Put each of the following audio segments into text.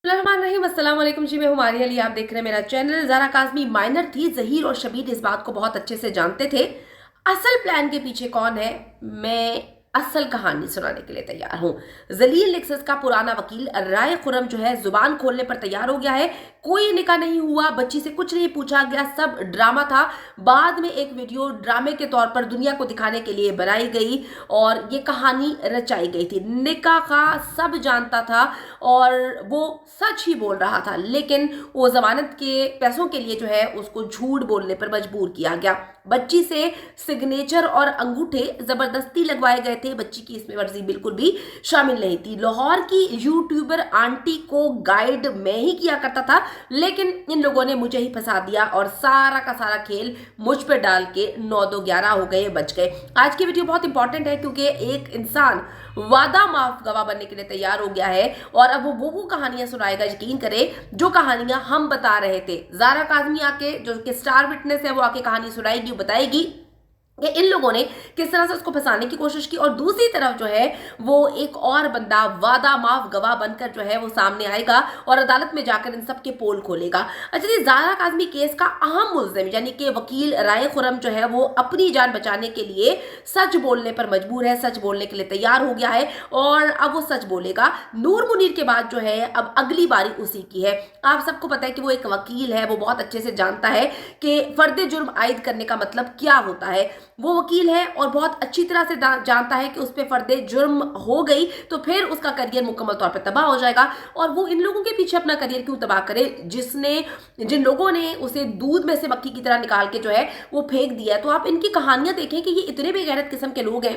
रहीम अस्सलाम वालेकुम जी। मैं हूं मारिया अली, आप देख रहे हैं मेरा चैनल। ज़ारा काज़मी माइनर थी, ज़हीर और शबीर इस बात को बहुत अच्छे से जानते थे। असल प्लान के पीछे कौन है, मैं असल कहानी सुनाने के लिए तैयार हूं। जलील नेक्सस का पुराना वकील राय खुरम जो है जुबान खोलने पर तैयार हो गया है। कोई निकाह नहीं हुआ, बच्ची से कुछ नहीं पूछा गया, सब ड्रामा था। बाद में एक वीडियो ड्रामे के तौर पर दुनिया को दिखाने के लिए बनाई गई और ये कहानी रचाई गई थी। निकाह का सब जानता था और वो सच ही बोल रहा था, लेकिन वो जमानत के पैसों के लिए जो है उसको झूठ बोलने पर मजबूर किया गया। बच्ची से सिग्नेचर और अंगूठे जबरदस्ती लगवाए गए थे। बच्ची की इसमें मर्जी बिल्कुल भी शामिल नहीं थी। लाहौर की यूट्यूबर आंटी को गाइड मैं ही किया करता था, लेकिन इन लोगों ने मुझे ही फंसा दिया और सारा का सारा खेल मुझ पे डाल के 9-2-11 हो गए, बच गए। आज की वीडियो बहुत इंपॉर्टेंट है क्योंकि एक इंसान वादा माफ गवाह बनने के लिए तैयार हो गया है और अब वो कहानियां सुनाएगा, यकीन करें, जो कहानियां हम बता रहे थे। ज़ारा काज़मी आके, जो कि स्टार विटनेस है, वो आके कहानी सुनाएगी, बताएगी कि इन लोगों ने किस तरह से उसको फंसाने की कोशिश की। और दूसरी तरफ जो है वो एक और बंदा वादा माफ गवाह बनकर जो है वो सामने आएगा और अदालत में जाकर इन सब के पोल खोलेगा। अच्छा जी, ज़ारा काज़मी केस का अहम मुल्जिम यानी कि वकील राय खुरम जो है वो अपनी जान बचाने के लिए सच बोलने पर मजबूर है, सच बोलने के लिए तैयार हो गया है और अब वो सच बोलेगा। नूर मुनीर के बाद जो है अब अगली बारी उसी की है। आप सबको पता है कि वो एक वकील है, वो बहुत अच्छे से जानता है कि फर्द जुर्म आयद करने का मतलब क्या होता है। वो वकील है और बहुत अच्छी तरह से जानता है कि उस पर फर्द जुर्म हो गई तो फिर उसका करियर मुकम्मल तौर पर तबाह हो जाएगा। और वो इन लोगों के पीछे अपना करियर क्यों तबाह करे जिन लोगों ने उसे दूध में से मक्खी की तरह निकाल के जो है वो फेंक दिया है। तो आप इनकी कहानियां देखें कि ये इतने बेगैरत किस्म के लोग हैं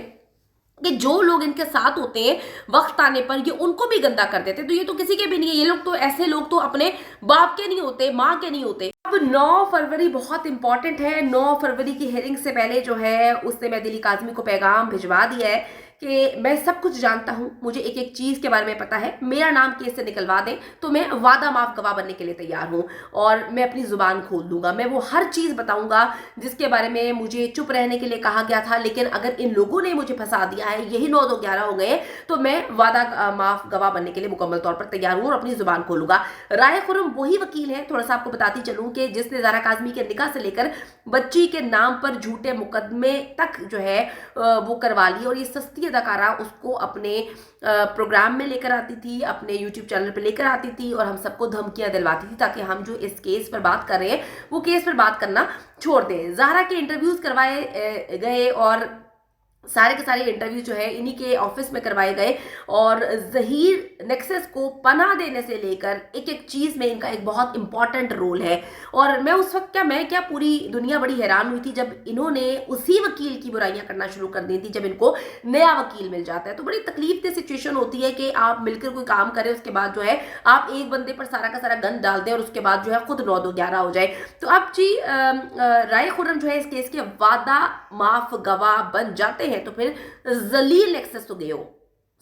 कि जो लोग इनके साथ होते हैं वक्त आने पर ये उनको भी गंदा कर देते। तो ये तो किसी के भी नहीं है। ये लोग तो, ऐसे लोग तो अपने बाप के नहीं होते, माँ के नहीं होते। अब 9 फरवरी बहुत इंपॉर्टेंट है। 9 फरवरी की हेयरिंग से पहले जो है उसने मैं दिली काज़मी को पैगाम भिजवा दिया है कि मैं सब कुछ जानता हूँ, मुझे एक एक चीज़ के बारे में पता है। मेरा नाम केस से निकलवा दें तो मैं वादा माफ गवाह बनने के लिए तैयार हूँ और मैं अपनी जुबान खोल दूंगा। मैं वो हर चीज़ बताऊंगा जिसके बारे में मुझे चुप रहने के लिए कहा गया था, लेकिन अगर इन लोगों ने मुझे फंसा दिया है, यही 9-2-11 हो गए, तो मैं वादा माफ गवाह बनने के लिए मुकम्मल तौर पर तैयार हूँ और अपनी जुबान खोलूंगा। राय खुरम वही वकील है, थोड़ा सा आपको बताती चलूँ, कि जिसने ज़ारा काज़मी के निकाह से लेकर बच्ची के नाम पर झूठे मुकदमे तक जो है वो करवा ली। और ये सस्ती अदाकारा उसको अपने प्रोग्राम में लेकर आती थी, अपने यूट्यूब चैनल पर लेकर आती थी और हम सबको धमकियां दिलवाती थी ताकि हम जो इस केस पर बात कर रहे हैं वो केस पर बात करना छोड़ दें। ज़ारा के इंटरव्यूज करवाए गए और सारे के सारे इंटरव्यू जो है इन्हीं के ऑफिस में करवाए गए और ज़हीर नेक्सस को पनाह देने से लेकर एक एक चीज़ में इनका एक बहुत इंपॉर्टेंट रोल है। और मैं उस वक्त क्या पूरी दुनिया बड़ी हैरान हुई थी जब इन्होंने उसी वकील की बुराइयां करना शुरू कर दी थी जब इनको नया वकील मिल जाता है। तो बड़ी तकलीफ दे सिचुएशन होती है कि आप मिलकर कोई काम करें, उसके बाद जो है आप एक बंदे पर सारा का सारा गंद डाल दें और उसके बाद जो है खुद 9-2-11 हो जाए। तो अब जी राय खुर्रम जो है इस केस के वादा माफ गवाह बन जाते हैं तो फिर जलील नेक्सस तो गए हो,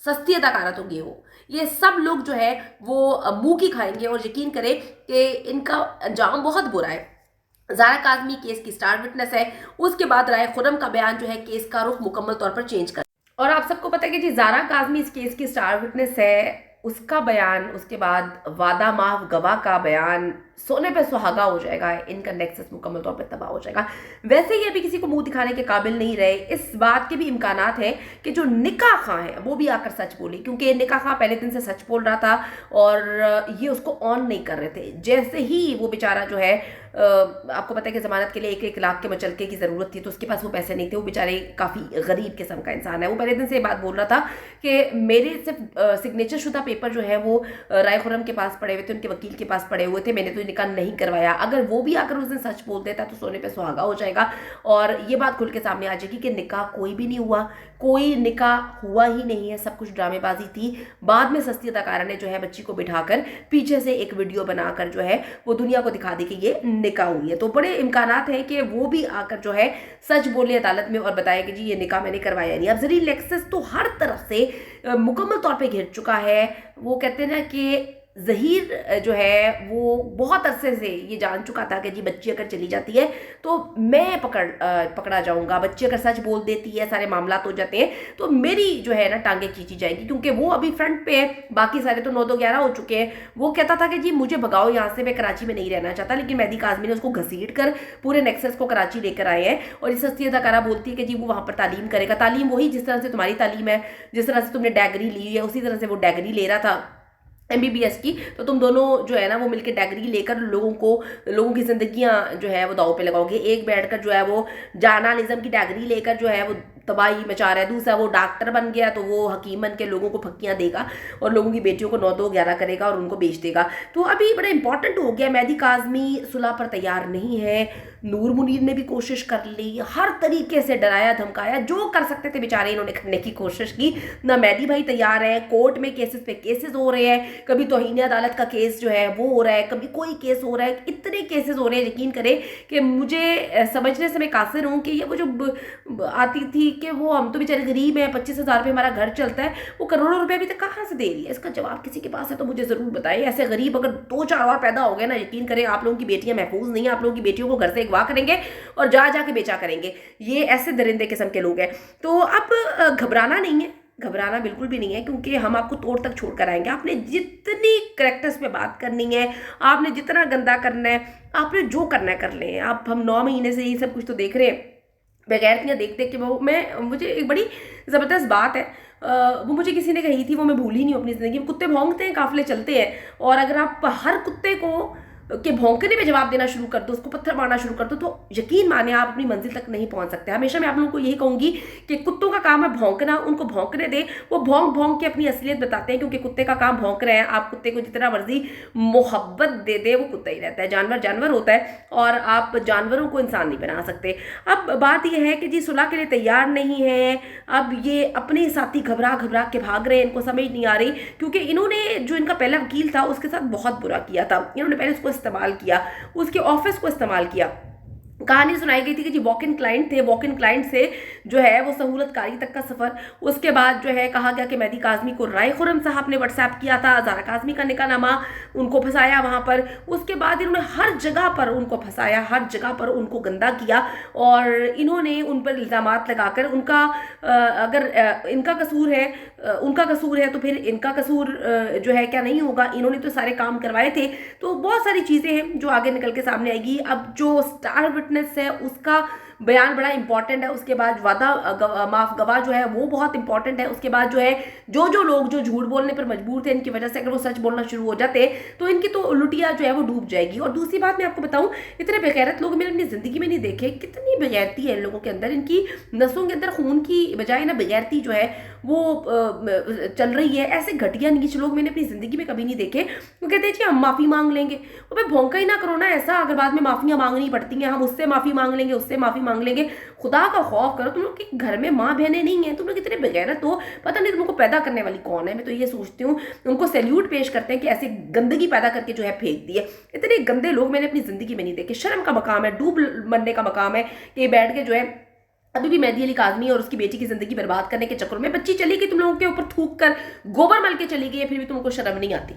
सस्ती अदाकारा तो गए हो, ये सब लोग जो है वो मुंह की खाएंगे। और यकीन करें कि इनका अंजाम बहुत बुरा है। ज़ारा काज़मी केस की स्टार विटनेस है, उसके बाद राय खुर्रम का बयान जो है केस का रुख मुकम्मल तौर पर चेंज कर। और आप सबको पता है कि जी ज़ारा काज़मी इस केस की स्टार विटनेस है, उसका बयान, उसके बाद वादा माफ गवाह का बयान सोने पे सुहागा हो जाएगा। इनका नेक्सस मुकम्मल तौर पर तबाह हो जाएगा। वैसे ही अभी किसी को मुंह दिखाने के काबिल नहीं रहे। इस बात के भी इम्कानात हैं कि जो निकाह खां है वो भी आकर सच बोली, क्योंकि निकाह खां पहले दिन से सच बोल रहा था और ये उसको ऑन नहीं कर रहे थे। जैसे ही वो बेचारा जो है आपको पता है कि ज़मानत के लिए 1-1 लाख के मचलके की ज़रूरत थी, तो उसके पास वो पैसे नहीं थे। वो बेचारे काफ़ी गरीब किस्म का इंसान है। वो पहले दिन से ये बात बोल रहा था कि मेरे सिर्फ सिग्नेचर शुदा पेपर जो है वो राय खुर्रम के पास पड़े हुए थे, उनके वकील के पास पड़े हुए थे, मैंने तो निकाह नहीं करवाया। अगर वो भी आकर उस दिन सच बोल देता तो सोने पे सुहागा हो जाएगा और ये बात खुल के सामने आ जाएगी कि निकाह कोई भी नहीं हुआ, कोई निकाह हुआ ही नहीं है, सब कुछ ड्रामेबाजी थी। बाद में सस्ती अदाकारा ने जो है बच्ची को बिठाकर पीछे से एक वीडियो बनाकर जो है वो दुनिया को दिखा दी कि ये निकाह हुई है। तो बड़े इम्कानात हैं कि वो भी आकर जो है सच बोले अदालत में और बताया कि जी ये निकाह मैंने करवाया नहीं। अब ज़रील नेक्सस तो हर तरफ से मुकम्मल तौर पे घिर चुका है। वो कहते हैं ना कि ज़हीर जो है वो बहुत अरसे से ये जान चुका था कि जी बच्ची अगर चली जाती है तो मैं पकड़ा जाऊंगा, बच्ची अगर सच बोल देती है सारे मामला हो जाते हैं तो मेरी जो है ना टांगे खींची जाएंगी, क्योंकि वो अभी फ्रंट पे है, बाकी सारे तो 9-2-11 हो चुके हैं। वो कहता था कि जी मुझे भगाओ यहाँ से, मैं कराची में नहीं रहना चाहता, लेकिन मेहदी काज़मी ने उसको घसीट कर पूरे नेक्सस को कराची लेकर आए हैं। और इस हस्ती अदाकारा बोलती है कि जी वो वहाँ पर तालीम करेगा, तालीम वही जिस तरह से तुम्हारी तालीम है, जिस तरह से तुमने डिग्री ली है उसी तरह से वो डिग्री ले रहा था एमबीबीएस की। तो तुम दोनों जो है ना वो मिलकर डिग्री लेकर लोगों की जिंदगियां जो है वो दाव पे लगाओगे। एक बैठकर जो है वो जर्नलिज्म की डिग्री लेकर जो है वो तबाही मचा रहा है, दूसरा वो डॉक्टर बन गया तो वो हकीम बन के लोगों को फक्कियां देगा और लोगों की बेटियों को 9-2-11 करेगा और उनको बेच देगा। तो अभी बड़ा इंपॉर्टेंट हो गया, मेहदी काज़मी सुलह पर तैयार नहीं है। नूर मुनीर ने भी कोशिश कर ली, हर तरीके से डराया धमकाया, जो कर सकते थे बेचारे इन्होंने करने की कोशिश की। ना मेहदी भाई तैयार है, कोर्ट में केसेस पे केसेस हो रहे हैं, कभी तौहीन अदालत का केस जो है वो हो रहा है, कभी कोई केस हो रहा है, इतने केसेस हो रहे हैं यकीन करें कि मुझे समझने से मैं कासिर हूँ कि ये वो जो आती थी कि वो हम तो बेचारे गरीब हैं, 25,000 रुपये हमारा घर चलता है, वो करोड़ों रुपए अभी तक कहाँ से दे रही है। इसका जवाब किसी के पास है तो मुझे ज़रूर बताएं। ऐसे गरीब अगर 2-4 और पैदा हो गए ना, यकीन करें आप लोगों की बेटियां महफूज नहीं है, आप लोगों की बेटियों को घर से अगवा करेंगे और जा के बेचा करेंगे। ये ऐसे दरिंदे किस्म के लोग हैं। तो अब घबराना नहीं है, घबराना बिल्कुल भी नहीं है, क्योंकि हम आपको तोड़ तक छोड़ कर आएंगे। आपने जितनी करेक्टर्स पे बात करनी है, आपने जितना गंदा करना है, आपने जो करना है कर लें। आप हम 9 महीने से ये सब कुछ तो देख रहे हैं, बेगैरतियाँ देख देख के वो मुझे एक बड़ी ज़बरदस्त बात है, वो मुझे किसी ने कही थी, वो मैं भूल ही नहीं हूँ अपनी ज़िंदगी में। कुत्ते भौंकते हैं, काफिले चलते हैं, और अगर आप हर कुत्ते को के भौंकने में जवाब देना शुरू कर दो, उसको पत्थर मारना शुरू कर दो, तो यकीन माने आप अपनी मंजिल तक नहीं पहुंच सकते। हमेशा मैं आप लोगों को यही कहूंगी कि कुत्तों का काम है भौंकना, उनको भौंकने दे, वो भौंक भौंक के अपनी असलियत बताते हैं, क्योंकि कुत्ते का काम भौंक रहे हैं। आप कुत्ते को जितना मर्जी मोहब्बत दे दे, वो कुत्ता ही रहता है। जानवर जानवर होता है और आप जानवरों को इंसान नहीं बना सकते। अब बात यह है कि जी सुलह के लिए तैयार नहीं है, अब ये अपने साथी घबरा घबरा के भाग रहे हैं, इनको समझ नहीं आ रही, क्योंकि इन्होंने जो इनका पहला वकील था उसके साथ बहुत बुरा किया था। इन्होंने पहले उसको इस्तेमाल किया, उसके ऑफिस को इस्तेमाल किया। कहानी सुनाई गई थी कि जी वॉक इन क्लाइंट थे, वॉक इन क्लाइंट से जो है वो सहूलतकारी तक का सफर। उसके बाद जो है कहा गया कि मेहदी काज़मी को राय खुरम साहब ने व्हाट्सएप किया था, ज़ारा काज़मी का निकाहनामा, उनको फंसाया वहाँ पर। उसके बाद इन्होंने हर जगह पर उनको फंसाया, हर जगह पर उनको गंदा किया, और इन्होंने उन पर इल्ज़ामात लगाकर उनका अगर इनका कसूर है, उनका कसूर है तो फिर इनका कसूर जो है क्या नहीं होगा, इन्होंने तो सारे काम करवाए थे। तो बहुत सारी चीज़ें हैं जो आगे निकल के सामने आएगी। अब जो स्टार विटनेस है उसका बयान बड़ा इंपॉर्टेंट है, उसके बाद माफ गवाह जो है वो बहुत इंपॉर्टेंट है, उसके बाद जो है जो लोग जो झूठ बोलने पर मजबूर थे, इनकी वजह से अगर वो सच बोलना शुरू हो जाते तो इनकी तो लुटिया जो है वो डूब जाएगी। और दूसरी बात मैं आपको बताऊं, इतने बेगैरत लोग मैंने अपनी जिंदगी में नहीं देखे। कितनी बेगैरती है इन लोगों के अंदर, इनकी नसों के अंदर खून की बजाय ना बेगैरती जो है वो चल रही है। ऐसे घटिया नीच लोग मैंने अपनी जिंदगी में कभी नहीं देखे। वो कहते हैं जी हम माफी मांग लेंगे, और भाई भौंका ही ना करो ना ऐसा, अगर बाद में माफियां मांगनी पड़ती हैं, हम उससे माफी मांग लेंगे, उससे माफी मांग लेंगे। खुदा का खौफ करो, तुम लोग के घर में माँ बहनें नहीं है, तुम लोग कितने बेगैरत हो, पता नहीं तुमको पैदा करने वाली कौन है। मैं तो ये सोचती हूँ, उनको सैल्यूट पेश करते हैं कि ऐसे गंदगी पैदा करके जो है फेंक दी है। इतने गंदे लोग मैंने अपनी जिंदगी में नहीं देखे। शर्म का मकाम है, डूब मरने का मकाम है कि बैठ के जो है अभी भी मेहदी अली काज़मी और उसकी बेटी की जिंदगी बर्बाद करने के चक्कर में। बच्ची चली गई, तुम लोगों के ऊपर थूक कर गोबर मल के चली गई है, फिर भी तुमको शर्म नहीं आती।